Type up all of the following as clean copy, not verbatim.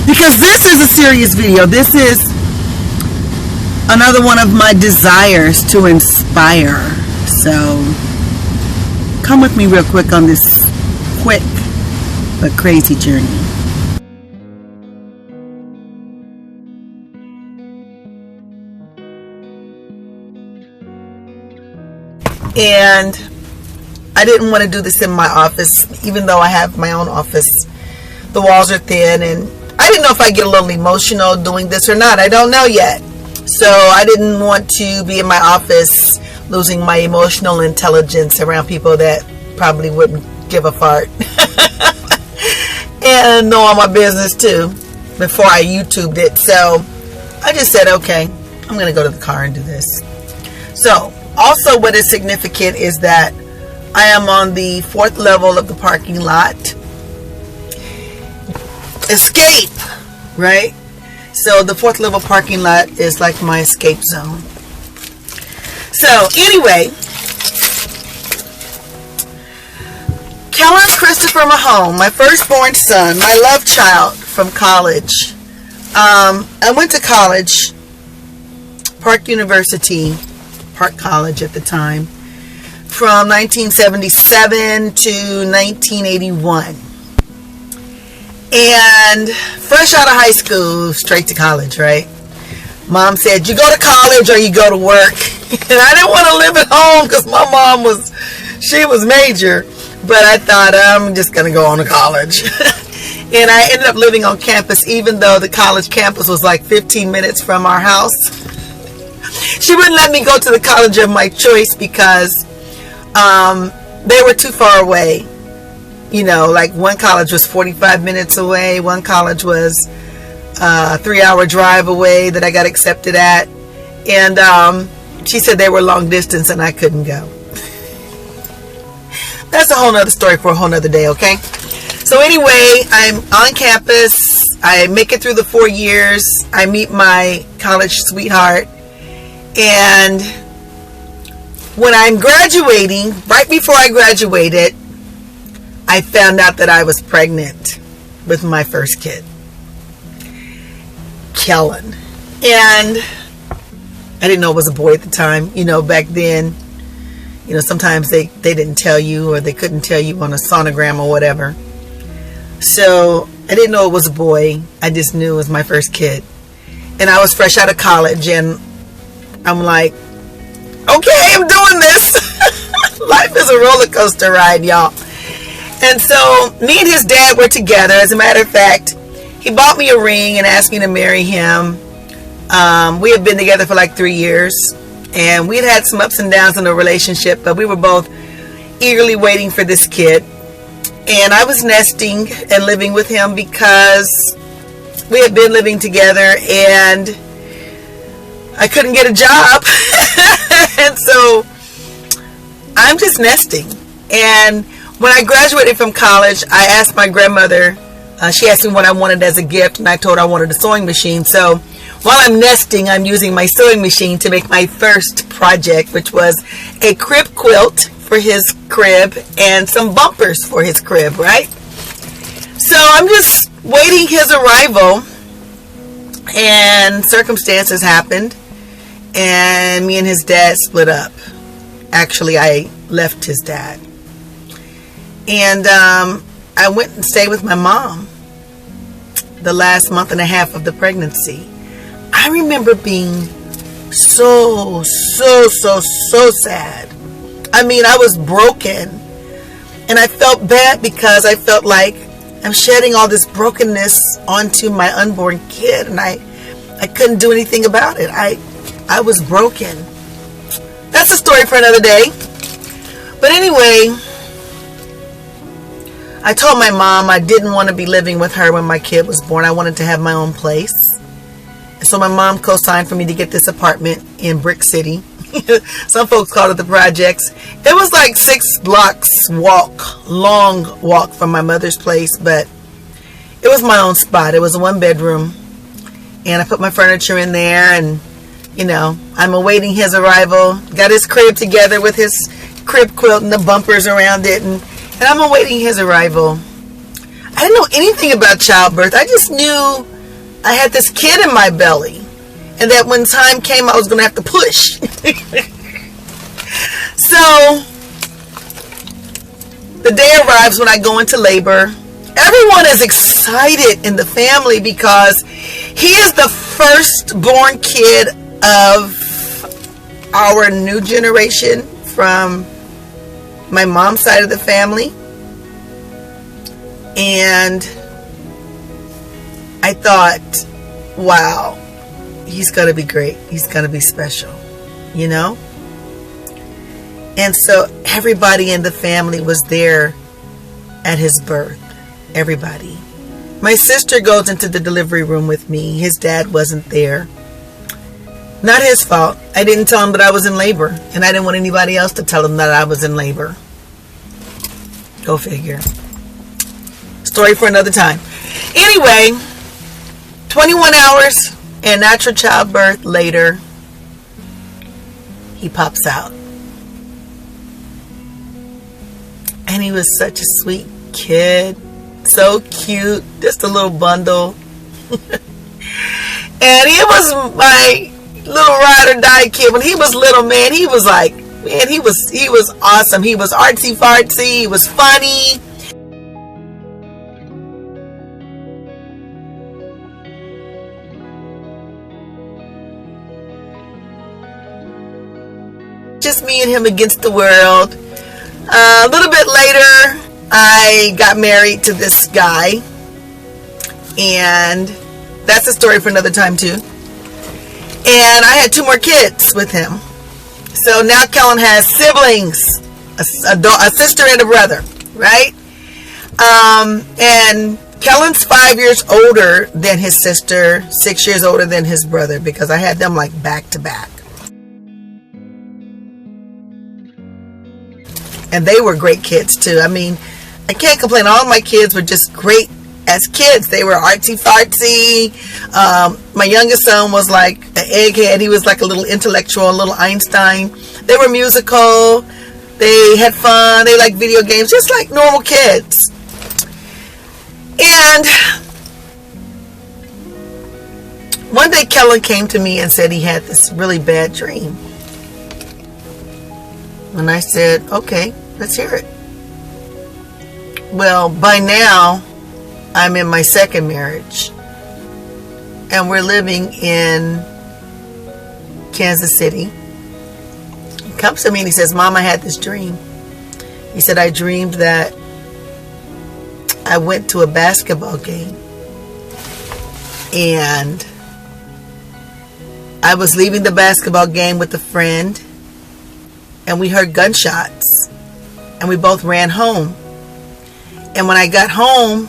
because this is a serious video. This is another one of my desires to inspire. So come with me real quick on this quick but crazy journey. And I didn't want to do this in my office, even though I have my own office. The walls are thin, and I didn't know if I get a little emotional doing this or not. I don't know yet. So I didn't want to be in my office losing my emotional intelligence around people that probably wouldn't give a fart. And know all my business too before I YouTubed it. So I just said, okay, I'm going to go to the car and do this. So also what is significant is that I am on the 4th level of the parking lot. Escape, right? So the 4th level parking lot is like my escape zone. So anyway, Kellen Christopher Mahone, my firstborn son, my love child from college. I went to college, Park University, Park College at the time, from 1977 to 1981. And fresh out of high school, straight to college, right? Mom said, you go to college or you go to work. And I didn't want to live at home because my mom was major. But I thought, I'm just going to go on to college. And I ended up living on campus, even though the college campus was like 15 minutes from our house. She wouldn't let me go to the college of my choice because they were too far away. You know, like one college was 45 minutes away. One college was a 3-hour drive away that I got accepted at. And she said they were long distance and I couldn't go. That's a whole nother story for a whole nother day, okay? So anyway, I'm on campus. I make it through the 4 years. I meet my college sweetheart. And when I'm graduating, right before I graduated, I found out that I was pregnant with my first kid, Kellen. And I didn't know it was a boy at the time. You know, back then, you know, sometimes they didn't tell you, or they couldn't tell you on a sonogram or whatever. So I didn't know it was a boy. I just knew it was my first kid. And I was fresh out of college, and I'm like, okay, I'm doing this. Life is a roller coaster ride, y'all. And so me and his dad were together. As a matter of fact, he bought me a ring and asked me to marry him. We had been together for like 3 years. And we'd had some ups and downs in the relationship, but we were both eagerly waiting for this kid. And I was nesting and living with him because we had been living together and I couldn't get a job. And so I'm just nesting. And when I graduated from college, I asked my grandmother, she asked me what I wanted as a gift, and I told her I wanted a sewing machine. So while I'm nesting, I'm using my sewing machine to make my first project, which was a crib quilt for his crib and some bumpers for his crib, right? So I'm just waiting his arrival, and circumstances happened, and me and his dad split up. Actually, I left his dad. And I went and stayed with my mom the last month and a half of the pregnancy. I remember being so sad. I mean, I was broken. And I felt bad because I felt like I'm shedding all this brokenness onto my unborn kid. And I couldn't do anything about it. I was broken. That's a story for another day. But anyway, I told my mom I didn't want to be living with her when my kid was born. I wanted to have my own place. So my mom co-signed for me to get this apartment in Brick City. Some folks called it the projects. It was like 6 blocks long walk from my mother's place, but it was my own spot. It was a 1-bedroom, and I put my furniture in there, and you know, I'm awaiting his arrival. Got his crib together with his crib quilt and the bumpers around it, and I'm awaiting his arrival. I didn't know anything about childbirth. I just knew I had this kid in my belly, and that when time came, I was going to have to push. So the day arrives when I go into labor. Everyone is excited in the family because he is the firstborn kid of our new generation from my mom's side of the family. And I thought, wow, he's going to be great. He's going to be special, you know? And so everybody in the family was there at his birth. Everybody. My sister goes into the delivery room with me. His dad wasn't there. Not his fault. I didn't tell him that I was in labor, and I didn't want anybody else to tell him that I was in labor. Go figure. Story for another time. Anyway, 21 hours and natural childbirth later, he pops out. And he was such a sweet kid. So cute. Just a little bundle. And he was my little ride or die kid. When he was little, man, he was like, man, he was awesome. He was artsy fartsy. He was funny. Just me and him against the world. A little bit later, I got married to this guy, and that's a story for another time too. And I had 2 more kids with him. So now Kellen has siblings, a sister and a brother, right? And Kellen's 5 years older than his sister, 6 years older than his brother, because I had them like back to back. And they were great kids too. I mean, I can't complain. All of my kids were just great as kids. They were artsy fartsy. My youngest son was like an egghead. He was like a little intellectual, a little Einstein. They were musical. They had fun. They liked video games, just like normal kids. And one day Kellen came to me and said he had this really bad dream. And I said, okay, let's hear it. Well, by now, I'm in my second marriage. And we're living in Kansas City. He comes to me and he says, Mom, I had this dream. He said, I dreamed that I went to a basketball game. And I was leaving the basketball game with a friend. And we heard gunshots, and we both ran home. And when I got home,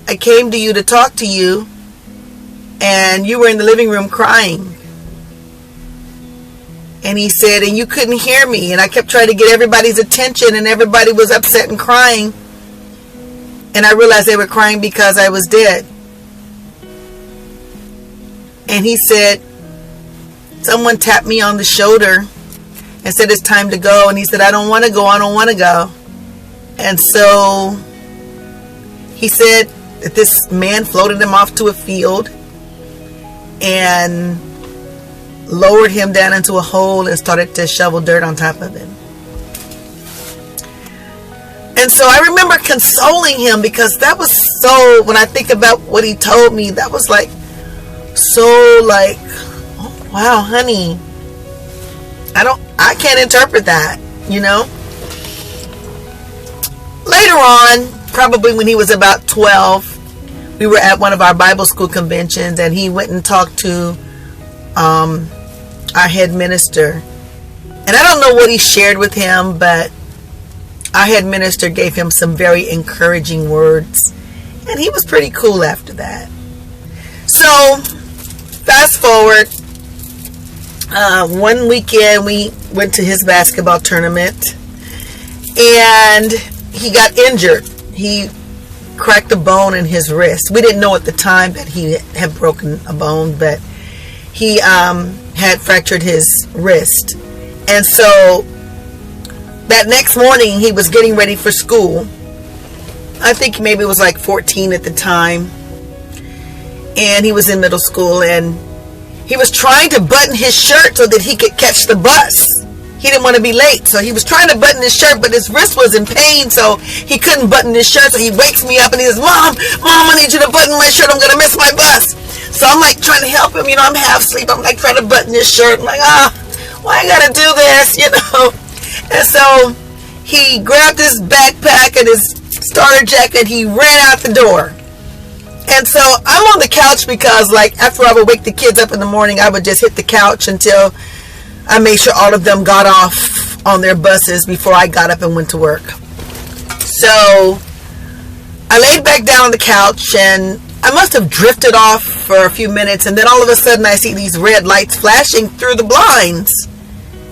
I came to you to talk to you, and you were in the living room crying. And he said, and you couldn't hear me, and I kept trying to get everybody's attention, and everybody was upset and crying. And I realized they were crying because I was dead. And he said, someone tapped me on the shoulder and said, it's time to go. And he said, I don't want to go. I don't want to go. And so he said that this man floated him off to a field and lowered him down into a hole and started to shovel dirt on top of him. And so I remember consoling him, because that was so, when I think about what he told me, that was like, so like, oh, wow, honey, I can't interpret that, you know. Later on, probably when he was about 12, we were at one of our Bible school conventions, and he went and talked to our head minister. And I don't know what he shared with him, but our head minister gave him some very encouraging words, and he was pretty cool after that. So fast forward, one weekend we went to his basketball tournament, and he got injured. He cracked a bone in his wrist. We didn't know at the time that he had broken a bone, but he had fractured his wrist. And so that next morning he was getting ready for school. I think maybe it was like 14 at the time. and he was in middle school, and he was trying to button his shirt so that he could catch the bus. He didn't want to be late, so he was trying to button his shirt, but his wrist was in pain, so he couldn't button his shirt. So he wakes me up and he says, Mom, I need you to button my shirt. I'm going to miss my bus. So I'm like trying to help him. I'm half asleep. I'm like trying to button his shirt. I'm like, why I got to do this, And so he grabbed his backpack and his starter jacket. He ran out the door. And so I'm on the couch because, like, after I would wake the kids up in the morning, I would just hit the couch until I made sure all of them got off on their buses before I got up and went to work. So I laid back down on the couch, and I must have drifted off for a few minutes, and then all of a sudden I see these red lights flashing through the blinds,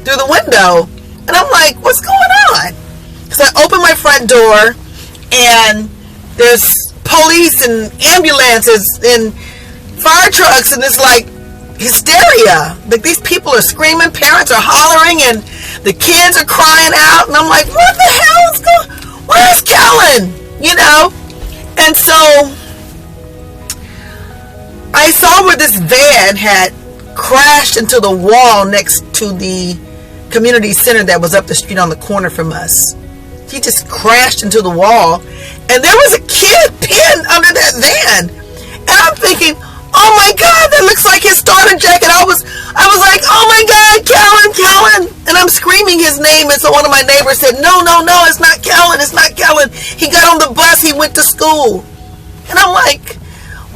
through the window. And I'm like, what's going on? So I open my front door, and there's police and ambulances and fire trucks, and it's like hysteria. Like, these people are screaming, parents are hollering, and the kids are crying out, and I'm like, what the hell is going on? Where's Kellen? And so I saw where this van had crashed into the wall next to the community center that was up the street on the corner from us. He just crashed into the wall, and there was a kid pinned under that van, and I'm thinking, oh my God, that looks like his starter jacket. I was like, oh my God, Kellen, and I'm screaming his name, and so one of my neighbors said, no, it's not Kellen, he got on the bus, he went to school. And I'm like,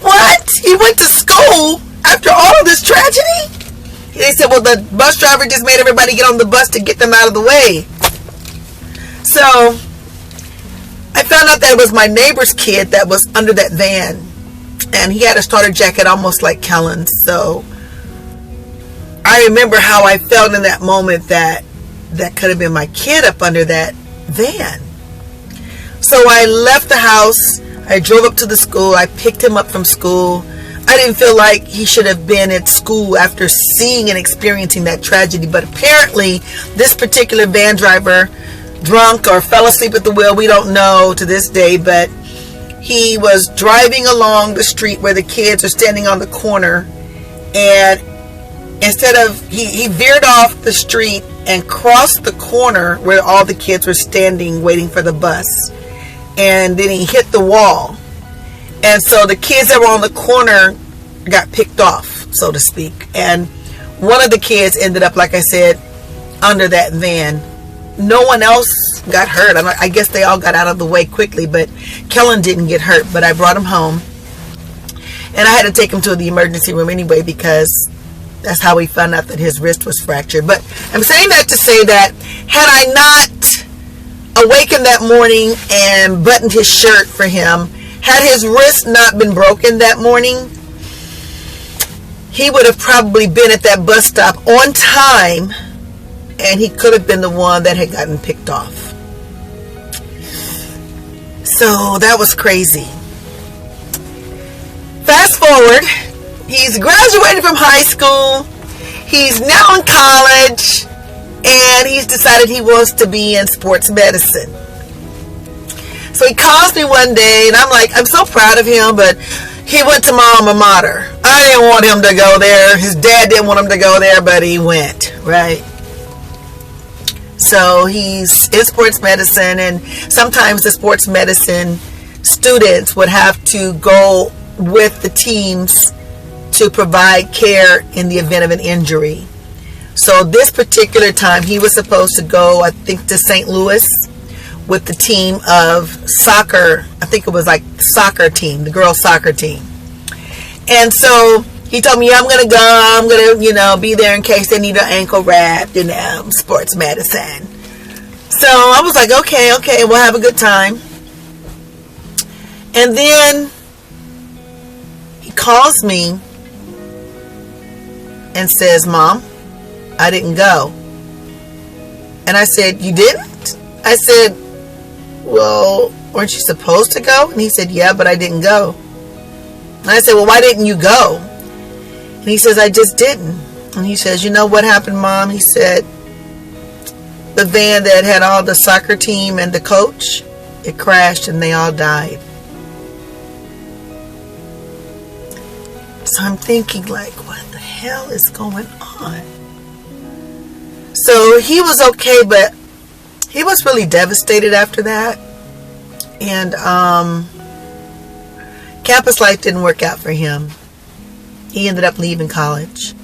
what? He went to school after all of this tragedy? They said, well, the bus driver just made everybody get on the bus to get them out of the way. So I found out that it was my neighbor's kid that was under that van, and he had a starter jacket almost like Kellen's. So I remember how I felt in that moment, that could have been my kid up under that van. So I left the house. I drove up to the school. I picked him up from school. I didn't feel like he should have been at school after seeing and experiencing that tragedy. But apparently, this particular van driver, drunk or fell asleep at the wheel, we don't know to this day, but he was driving along the street where the kids are standing on the corner, and instead of, he veered off the street and crossed the corner where all the kids were standing waiting for the bus, and then he hit the wall. And so the kids that were on the corner got picked off, so to speak, and one of the kids ended up, like I said, under that van. No one else got hurt. I guess they all got out of the way quickly, but Kellen didn't get hurt. But I brought him home, and I had to take him to the emergency room anyway, because that's how we found out that his wrist was fractured. But I'm saying that to say that had I not awakened that morning and buttoned his shirt for him, had his wrist not been broken that morning, he would have probably been at that bus stop on time, and he could have been the one that had gotten picked off. So that was crazy. Fast forward, he's graduated from high school, he's now in college, and he's decided he wants to be in sports medicine. So he calls me one day, and I'm like, I'm so proud of him, but he went to my alma mater. I didn't want him to go there. His dad didn't want him to go there, but he went, right? So he's in sports medicine, and sometimes the sports medicine students would have to go with the teams to provide care in the event of an injury. So this particular time, he was supposed to go, I think, to St. Louis with the team of soccer. I think it was like soccer team, the girls' soccer team. And so he told me, I'm going to go. I'm going to, be there in case they need an ankle wrap, sports medicine. So I was like, okay, we'll have a good time. And then he calls me and says, Mom, I didn't go. And I said, you didn't? I said, well, weren't you supposed to go? And he said, yeah, but I didn't go. And I said, well, why didn't you go? And he says, I just didn't. And he says, you know what happened, Mom? He said, the van that had all the soccer team and the coach, it crashed and they all died. So I'm thinking, like, what the hell is going on? So he was okay, but he was really devastated after that. And campus life didn't work out for him. He ended up leaving college.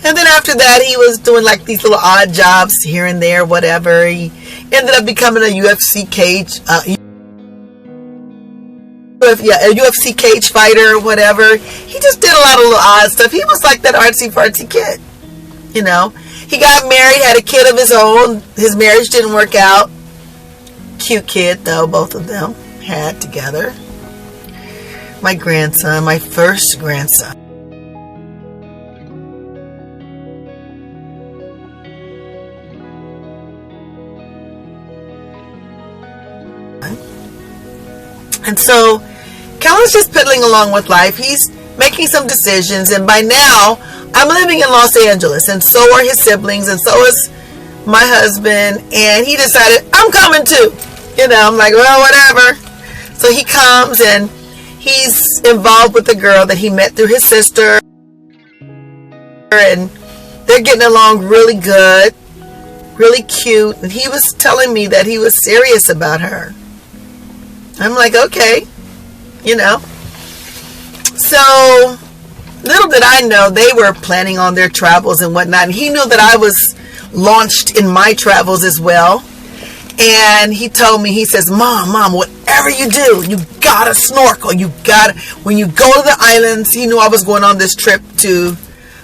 And then after that, he was doing like these little odd jobs here and there, whatever. He ended up becoming a UFC cage, a UFC cage fighter or whatever. He just did a lot of little odd stuff. He was like that artsy fartsy kid, you know. He got married, had a kid of his own. His marriage didn't work out. Cute kid though, both of them had together. My grandson, my first grandson. And so Kellen's just piddling along with life. He's making some decisions, and by now I'm living in Los Angeles, and so are his siblings, and so is my husband. And he decided, I'm coming too. You know, I'm like, well, whatever. So he comes, and he's involved with a girl that he met through his sister, and they're getting along really good, really cute. And he was telling me that he was serious about her. I'm like, okay, you know. So little did I know they were planning on their travels and whatnot. And he knew that I was launched in my travels as well. And he told me, he says, Mom, whatever you do, you gotta snorkel. When you go to the islands, he knew I was going on this trip to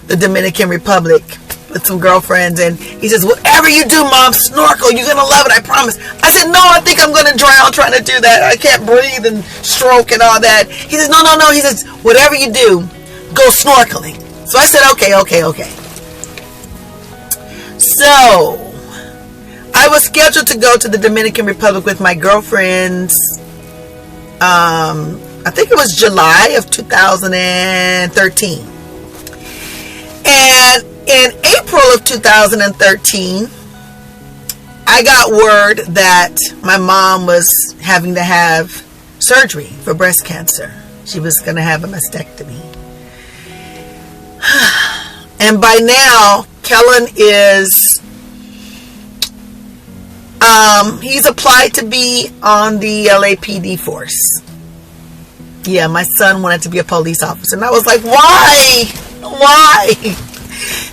the Dominican Republic with some girlfriends, and he says, whatever you do, Mom, snorkel. You're gonna love it, I promise. I said, no, I think I'm gonna drown trying to do that. I can't breathe and stroke and all that. He says, no. He says, whatever you do, go snorkeling. So I said, okay. So I was scheduled to go to the Dominican Republic with my girlfriends. I think it was July of 2013. And in April of 2013, I got word that my mom was having to have surgery for breast cancer. She was going to have a mastectomy. And by now, Kellen is, he's applied to be on the LAPD force. Yeah, my son wanted to be a police officer. And I was like, why?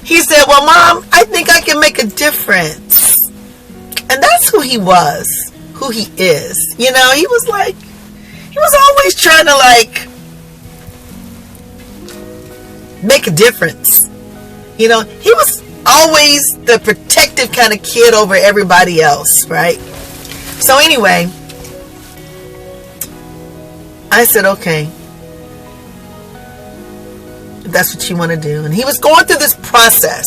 He said, well, Mom, I think I can make a difference. And that's who he was, who he is. You know, he was always trying to make a difference. You know, he was always the protective kind of kid over everybody else, right? So anyway, I said, okay, if that's what you want to do. And he was going through this process.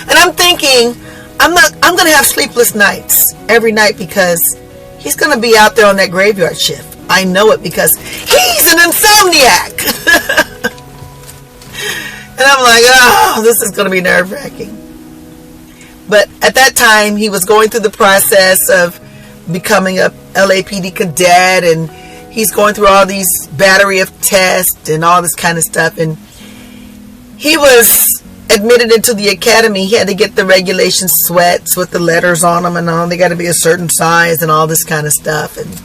And I'm thinking, I'm going to have sleepless nights every night because he's going to be out there on that graveyard shift. I know it because he's an insomniac. And I'm like, oh, this is going to be nerve-wracking. But at that time, he was going through the process of becoming a LAPD cadet, and he's going through all these battery of tests and all this kind of stuff. And he was admitted into the academy. He had to get the regulation sweats with the letters on them and all. They got to be a certain size and all this kind of stuff. And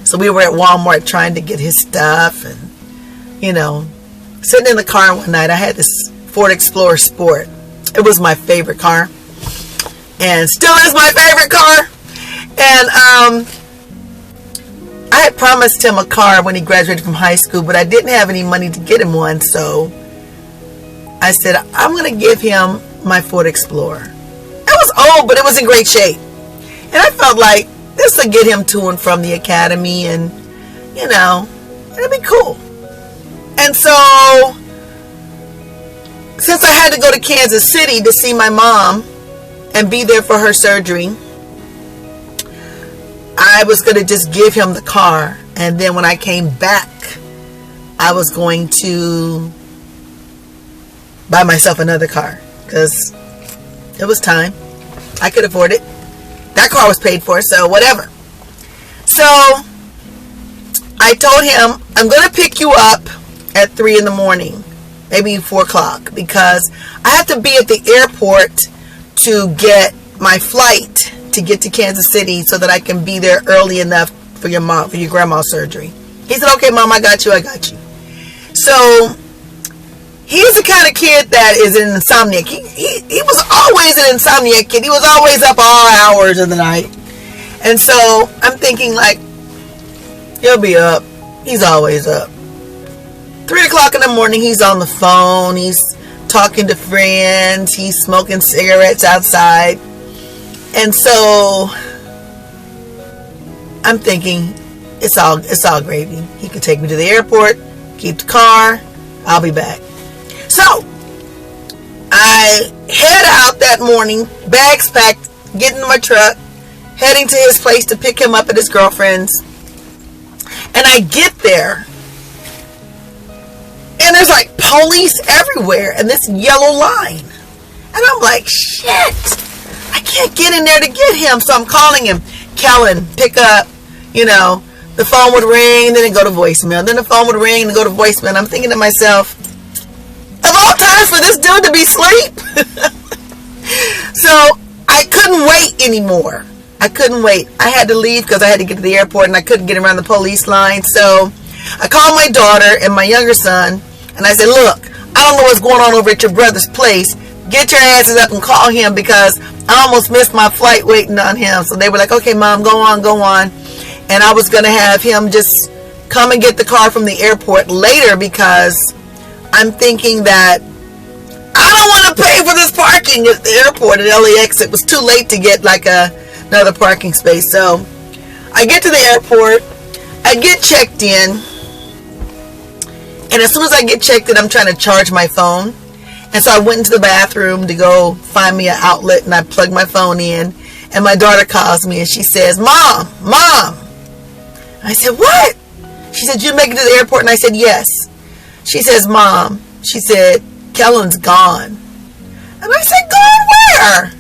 so we were at Walmart trying to get his stuff, and, you know, sitting in the car one night. I had this Ford Explorer Sport. It was my favorite car, and still is my favorite car. And I had promised him a car when he graduated from high school, but I didn't have any money to get him one. So I said, I'm going to give him my Ford Explorer. It was old, but it was in great shape. And I felt like this would get him to and from the academy, and, you know, it'd be cool. And so, since I had to go to Kansas City to see my mom and be there for her surgery, I was going to just give him the car. And then when I came back, I was going to buy myself another car because it was time. I could afford it. That car was paid for, so whatever. So I told him, I'm going to pick you up at 3 in the morning, maybe 4 o'clock, because I have to be at the airport to get my flight to get to Kansas City so that I can be there early enough for your grandma's surgery. He said, okay, Mom, I got you. So he's the kind of kid that is an insomniac. He was always an insomniac kid. He was always up all hours of the night. And so I'm thinking, like, he'll be up. He's always up. 3 o'clock in the morning, he's on the phone. He's talking to friends. He's smoking cigarettes outside. And so I'm thinking, it's all gravy. He could take me to the airport, keep the car. I'll be back. So I head out that morning, bags packed, get in my truck, heading to his place to pick him up at his girlfriend's. And I get there, and there's like police everywhere and this yellow line. And I'm like, shit, I can't get in there to get him. So I'm calling him, Kellen, pick up. You know, the phone would ring, then it'd go to voicemail. Then the phone would ring and go to voicemail. And I'm thinking to myself, of all times for this dude to be asleep. So I couldn't wait anymore. I couldn't wait. I had to leave because I had to get to the airport and I couldn't get around the police line. So I called my daughter and my younger son and I said, look, I don't know what's going on over at your brother's place. Get your asses up and call him because I almost missed my flight waiting on him. So they were like, okay, Mom, go on. And I was going to have him just come and get the car from the airport later because I'm thinking that I don't want to pay for this parking at the airport at LAX. It was too late to get like another parking space. So I get to the airport. I get checked in. And as soon as I get checked in, I'm trying to charge my phone. And so I went into the bathroom to go find me an outlet and I plugged my phone in. And my daughter calls me and she says, Mom. I said, what? She said, you make it to the airport? And I said, yes. She says, Mom, she said, Kellen's gone. And I said, gone where?